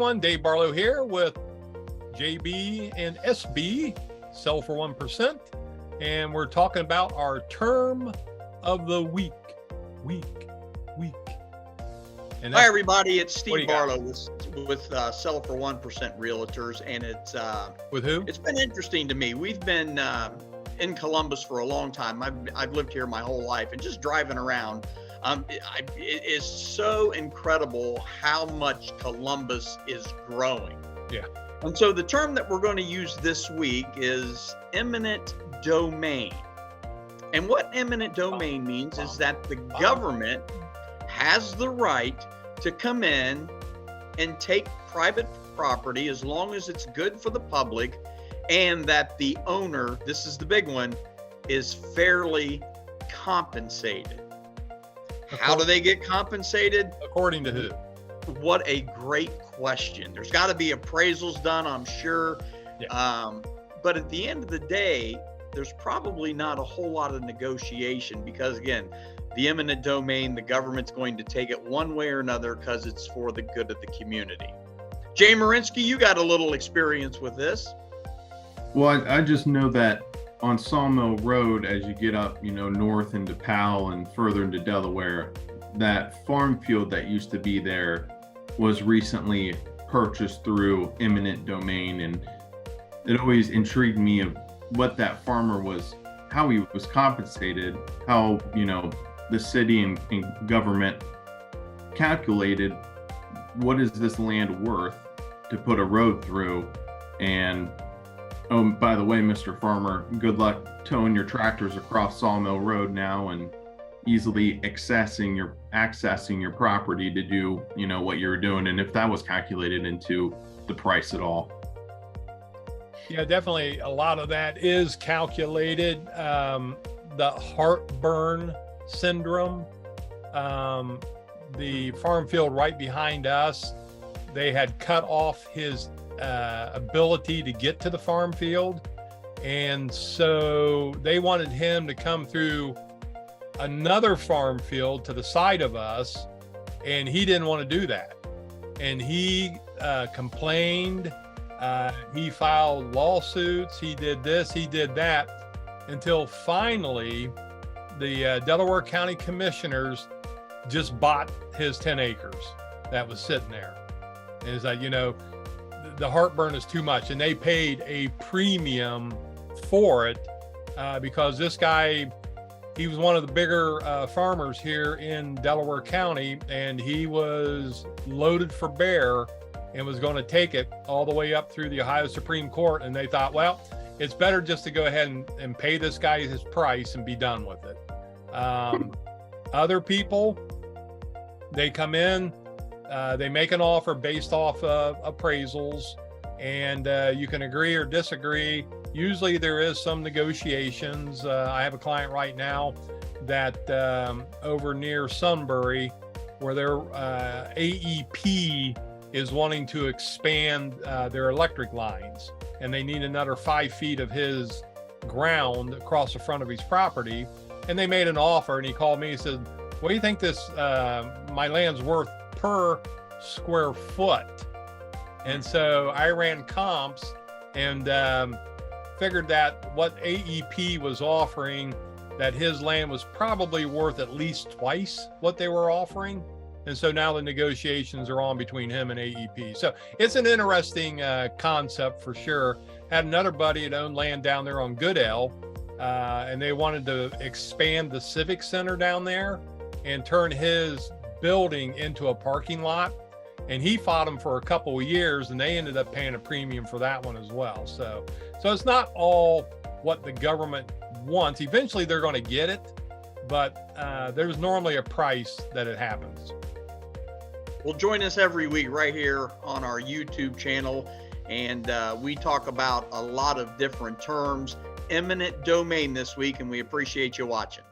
everyone. Dave Barlow here with JB and SB, Sell for 1%. And we're talking about our term of the week. And hi, everybody. It's Steve Barlow with Sell for 1% Realtors. And it's with who? It's been interesting to me. We've been in Columbus for a long time. I've lived here my whole life, and just driving around, it is so incredible how much Columbus is growing. Yeah. And so the term that we're going to use this week is eminent domain. And what eminent domain means is that the government has the right to come in and take private property as long as it's good for the public, and that the owner, this is the big one, is fairly compensated. How do they get compensated? According to who? What a great question. There's got to be appraisals done, I'm sure. Yeah. But at the end of the day, there's probably not a whole lot of negotiation, because again, the eminent domain, the government's going to take it one way or another because it's for the good of the community. Jay Marinsky, you got a little experience with this. Well, I just know that on Sawmill Road, as you get up, north into Powell and further into Delaware, that farm field that used to be there was recently purchased through eminent domain. And it always intrigued me of what that farmer was, how he was compensated, how, the city and government calculated what is this land worth to put a road through. And oh, by the way, Mr. Farmer, good luck towing your tractors across Sawmill Road now and easily accessing your property to do, what you're doing, and if that was calculated into the price at all. Yeah, definitely. A lot of that is calculated. The heartburn syndrome, the farm field right behind us, they had cut off his ability to get to the farm field. And so they wanted him to come through another farm field to the side of us, and he didn't want to do that. And he complained, he filed lawsuits, he did this, he did that, until finally the Delaware County Commissioners just bought his 10 acres that was sitting there. And it's like, the heartburn is too much, and they paid a premium for it because this guy, he was one of the bigger farmers here in Delaware County, and he was loaded for bear and was going to take it all the way up through the Ohio Supreme Court. And they thought, well, it's better just to go ahead and pay this guy his price and be done with it. Other people, they come in, they make an offer based off of appraisals, and you can agree or disagree. Usually there is some negotiations. I have a client right now that over near Sunbury, where their AEP is wanting to expand their electric lines, and they need another 5 feet of his ground across the front of his property. And they made an offer, and he called me. He said, what do you think this my land's worth per square foot? And so I ran comps and figured that what AEP was offering, that his land was probably worth at least twice what they were offering. And so now the negotiations are on between him and AEP. So it's an interesting concept for sure. Had another buddy that owned land down there on Goodell, and they wanted to expand the Civic Center down there and turn his building into a parking lot. And he fought them for a couple of years, and they ended up paying a premium for that one as well. So it's not all what the government wants. Eventually they're going to get it, but there's normally a price that it happens. Well, join us every week right here on our YouTube channel, and we talk about a lot of different terms. Eminent domain this week, and we appreciate you watching.